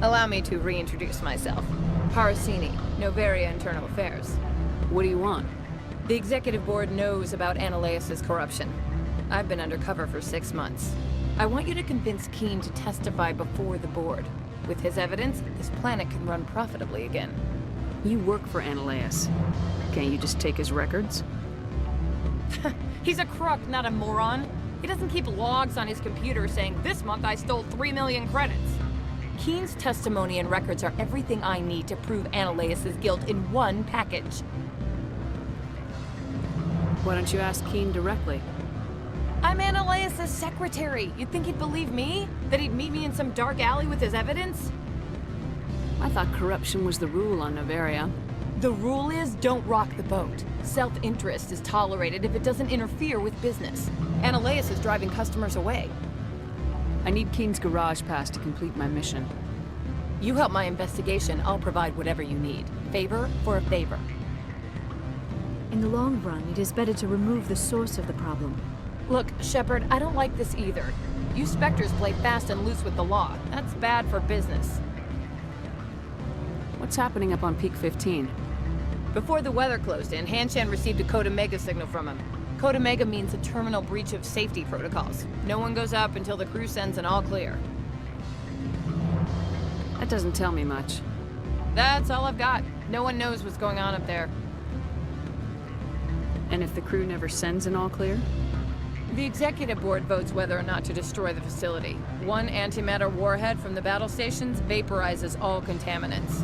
Allow me to reintroduce myself. Parasini, Noveria Internal Affairs. What do you want? The executive board knows about Ananias' corruption. I've been undercover for 6 months. I want you to convince Keen to testify before the board. With his evidence, this planet can run profitably again. You work for Ananias. Can't you just take his records? He's a crook, not a moron. He doesn't keep logs on his computer saying, "This month I stole 3 million credits." Keen's testimony and records are everything I need to prove Ananias' guilt in one package. Why don't you ask Keen directly? I'm Ananias' secretary. You'd think he'd believe me? That he'd meet me in some dark alley with his evidence? I thought corruption was the rule on Noveria. The rule is, don't rock the boat. Self-interest is tolerated if it doesn't interfere with business. Ananias is driving customers away. I need Keen's garage pass to complete my mission. You help my investigation, I'll provide whatever you need. Favor for a favor. In the long run, it is better to remove the source of the problem. Look, Shepard, I don't like this either. You Spectres play fast and loose with the law. That's bad for business. What's happening up on Peak 15? Before the weather closed in, Hanshan received a Code Omega signal from him. Code Omega means a terminal breach of safety protocols. No one goes up until the crew sends an all clear. That doesn't tell me much. That's all I've got. No one knows what's going on up there. And if the crew never sends an all clear? The executive board votes whether or not to destroy the facility. One antimatter warhead from the battle stations vaporizes all contaminants.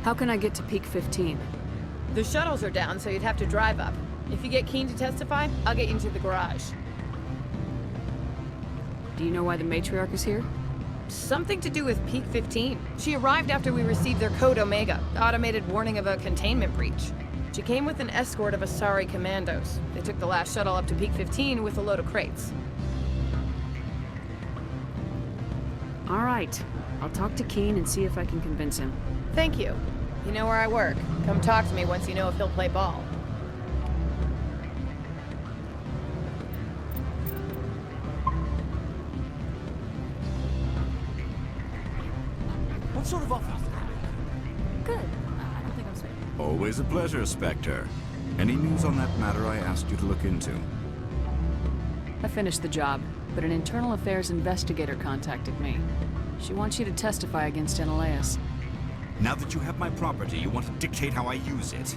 How can I get to Peak 15? The shuttles are down, so you'd have to drive up. If you get Keen to testify, I'll get you into the garage. Do you know why the Matriarch is here? Something to do with Peak 15. She arrived after we received their Code Omega, automated warning of a containment breach. She came with an escort of Asari commandos. They took the last shuttle up to Peak 15 with a load of crates. All right. I'll talk to Keen and see if I can convince him. Thank you. You know where I work. Come talk to me once you know if he'll play ball. What sort of office? Good. I don't think I'm sweet. Always a pleasure, Spectre. Any news on that matter I asked you to look into? I finished the job, but an internal affairs investigator contacted me. She wants you to testify against Ananias. Now that you have my property, you want to dictate how I use it.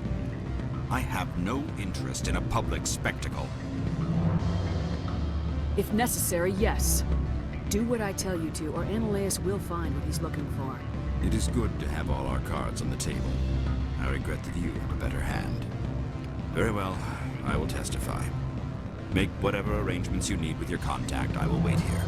I have no interest in a public spectacle. If necessary, yes. Do what I tell you to, or Ananias will find what he's looking for. It is good to have all our cards on the table. I regret that you have a better hand. Very well, I will testify. Make whatever arrangements you need with your contact. I will wait here.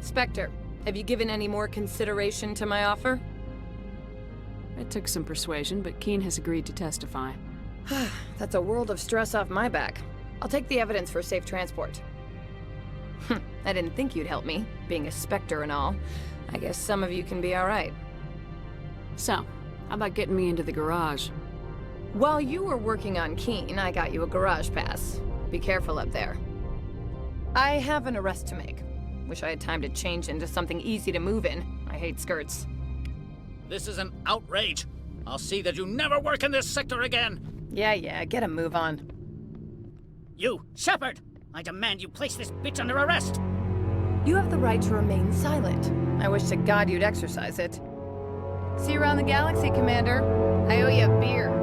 Spectre, have you given any more consideration to my offer? It took some persuasion, but Keen has agreed to testify. That's a world of stress off my back. I'll take the evidence for safe transport. I didn't think you'd help me, being a Spectre and all. I guess some of you can be alright. So, how about getting me into the garage? While you were working on Keen, I got you a garage pass. Be careful up there. I have an arrest to make. Wish I had time to change into something easy to move in. I hate skirts. This is an outrage. I'll see that you never work in this sector again. Yeah, get a move on. You, Shepard! I demand you place this bitch under arrest! You have the right to remain silent. I wish to God you'd exercise it. See you around the galaxy, Commander. I owe you a beer.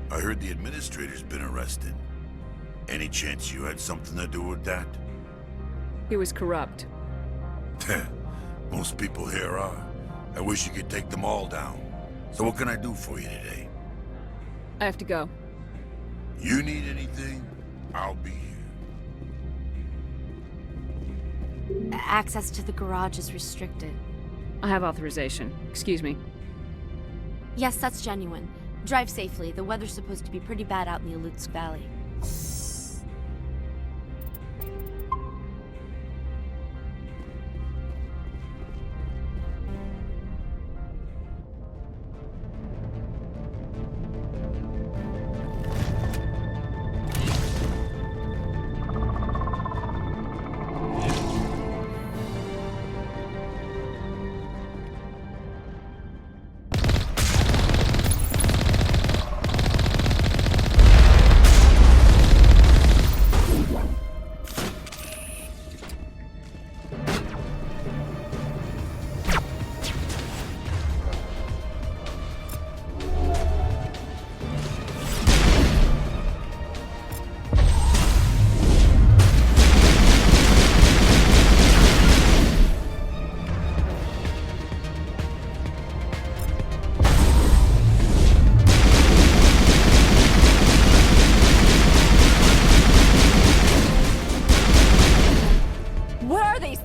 I heard the administrator's been arrested. Any chance you had something to do with that? He was corrupt. Most people here are. I wish you could take them all down. So what can I do for you today? I have to go. You need anything? I'll be here. Access to the garage is restricted. I have authorization. Excuse me. Yes, that's genuine. Drive safely. The weather's supposed to be pretty bad out in the Alutsk Valley.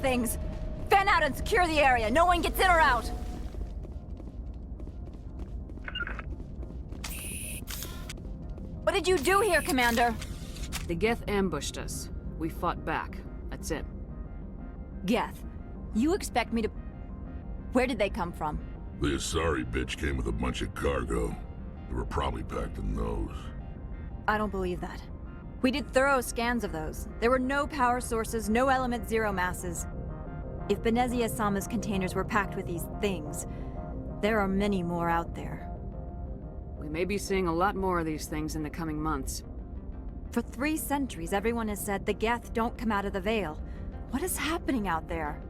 Things. Fan out and secure the area. No one gets in or out. What did you do here, Commander? The Geth ambushed us. We fought back. That's it. Geth, you expect me to... Where did they come from? The Asari bitch came with a bunch of cargo. They were probably packed in those. I don't believe that. We did thorough scans of those. There were no power sources, no element zero masses. If Benezia Sama's containers were packed with these things, there are many more out there. We may be seeing a lot more of these things in the coming months. For 3 centuries, everyone has said the Geth don't come out of the Veil. What is happening out there?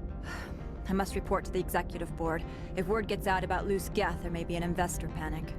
I must report to the executive board. If word gets out about loose Geth, there may be an investor panic.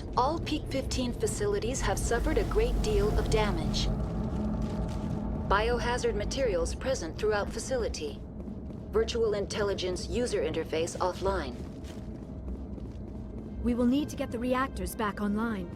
report, all Peak 15 facilities have suffered a great deal of damage. Biohazard materials present throughout facility. Virtual intelligence user interface offline. We will need to get the reactors back online.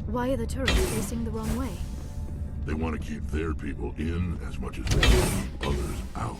Why are the turrets facing the wrong way? They want to keep their people in as much as they can keep others out.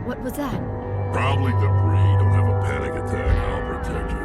What was that? Probably debris. Don't have a panic attack. I'll protect you.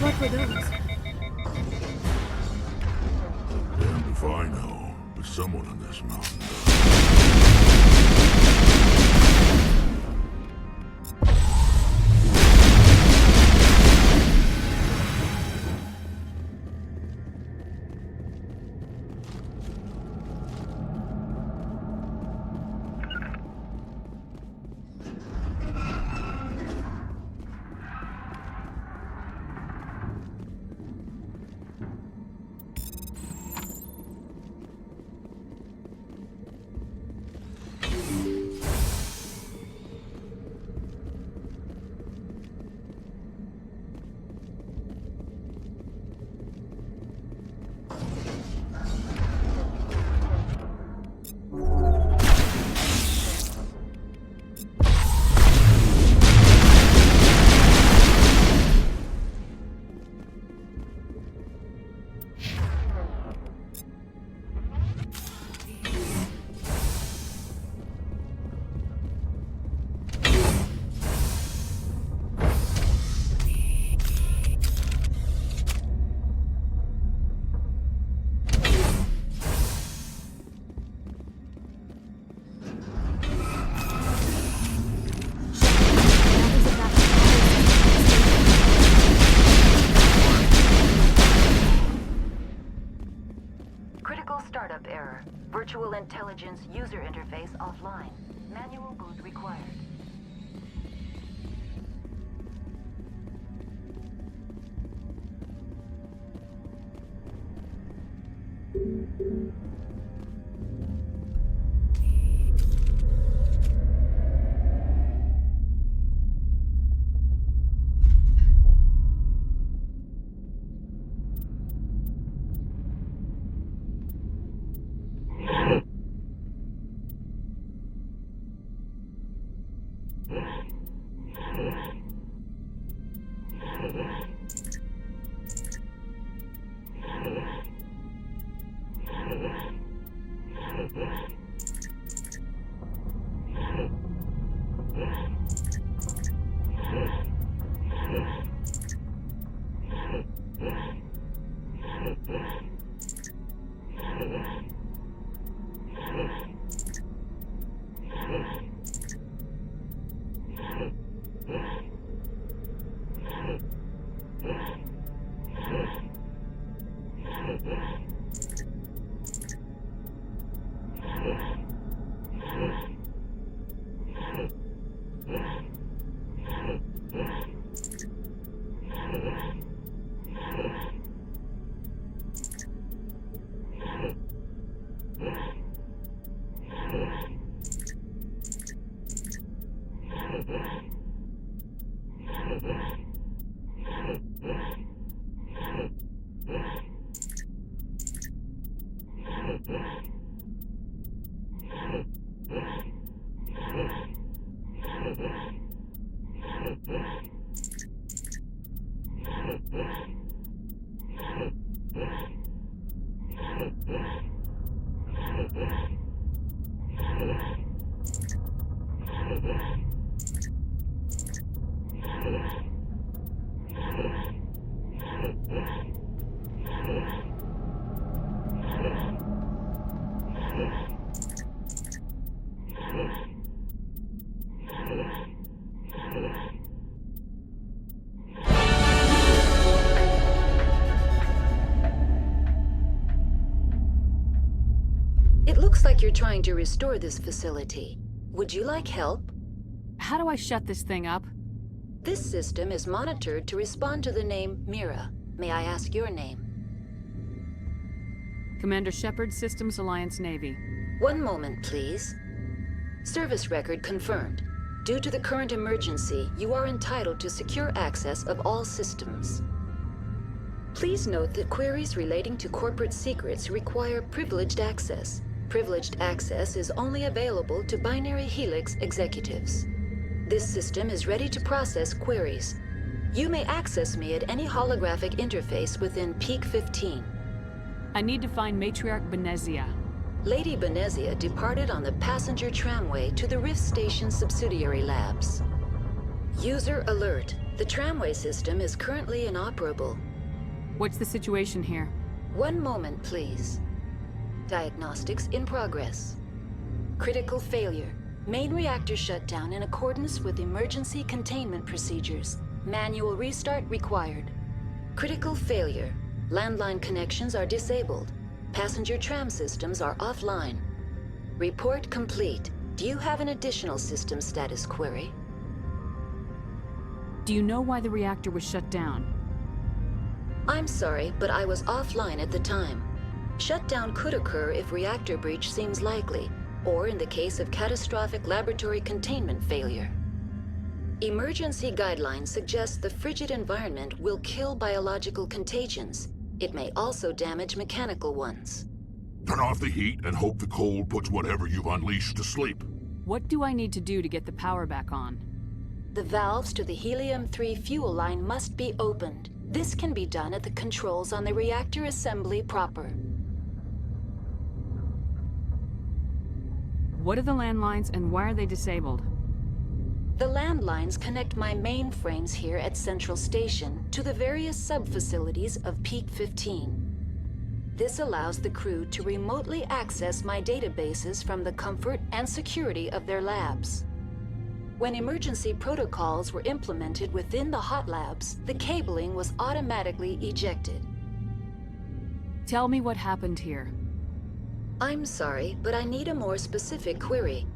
What were those? Damned if I know, but someone on this mountain does. Critical startup error. Virtual intelligence user interface offline. Manual boot required. It looks like you're trying to restore this facility. Would you like help? How do I shut this thing up? This system is monitored to respond to the name Mira. May I ask your name? Commander Shepard, Systems Alliance Navy. One moment, please. Service record confirmed. Due to the current emergency, you are entitled to secure access of all systems. Please note that queries relating to corporate secrets require privileged access. Privileged access is only available to Binary Helix executives. This system is ready to process queries. You may access me at any holographic interface within Peak 15. I need to find Matriarch Benezia. Lady Benezia departed on the passenger tramway to the Rift Station subsidiary labs. User alert. The tramway system is currently inoperable. What's the situation here? One moment, please. Diagnostics in progress. Critical failure. Main reactor shutdown in accordance with emergency containment procedures. Manual restart required. Critical failure. Landline connections are disabled. Passenger tram systems are offline. Report complete. Do you have an additional system status query? Do you know why the reactor was shut down? I'm sorry, but I was offline at the time. Shutdown could occur if reactor breach seems likely, or in the case of catastrophic laboratory containment failure. Emergency guidelines suggest the frigid environment will kill biological contagions. It may also damage mechanical ones. Turn off the heat and hope the cold puts whatever you've unleashed to sleep. What do I need to do to get the power back on? The valves to the Helium-3 fuel line must be opened. This can be done at the controls on the reactor assembly proper. What are the landlines and why are they disabled? The landlines connect my mainframes here at Central Station to the various sub-facilities of Peak 15. This allows the crew to remotely access my databases from the comfort and security of their labs. When emergency protocols were implemented within the hot labs, the cabling was automatically ejected. Tell me what happened here. I'm sorry, but I need a more specific query.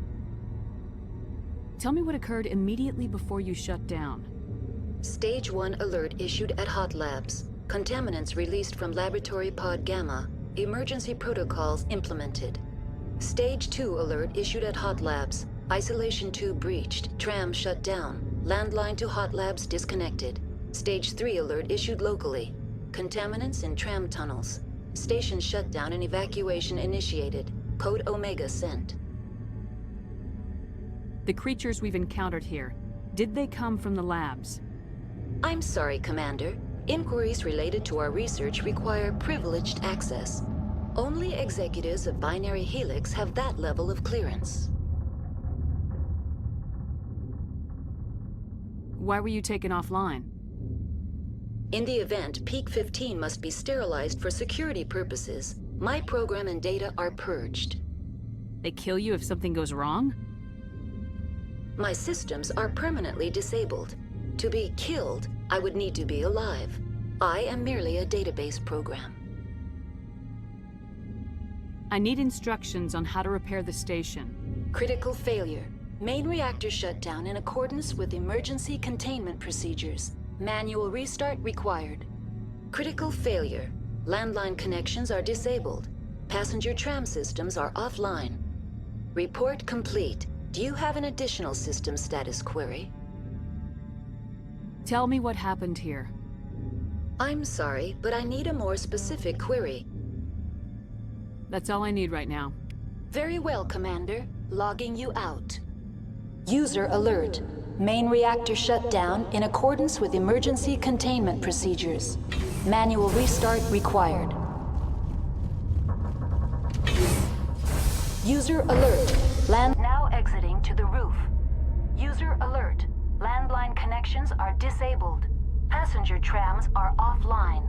Tell me what occurred immediately before you shut down. Stage 1 alert issued at Hot Labs. Contaminants released from Laboratory Pod Gamma. Emergency protocols implemented. Stage 2 alert issued at Hot Labs. Isolation tube breached. Tram shut down. Landline to Hot Labs disconnected. Stage 3 alert issued locally. Contaminants in tram tunnels. Station shutdown and evacuation initiated. Code Omega sent. The creatures we've encountered here, did they come from the labs? I'm sorry, Commander. Inquiries related to our research require privileged access. Only executives of Binary Helix have that level of clearance. Why were you taken offline? In the event, Peak 15 must be sterilized for security purposes. My program and data are purged. They kill you if something goes wrong? My systems are permanently disabled. To be killed, I would need to be alive. I am merely a database program. I need instructions on how to repair the station. Critical failure. Main reactor shut down in accordance with emergency containment procedures. Manual restart required. Critical failure. Landline connections are disabled. Passenger tram systems are offline. Report complete. Do you have an additional system status query? Tell me what happened here. I'm sorry, but I need a more specific query. That's all I need right now. Very well, Commander. Logging you out. User alert. Main reactor shut down in accordance with emergency containment procedures. Manual restart required. User alert. Now exiting to the roof. User alert. Landline connections are disabled. Passenger trams are offline.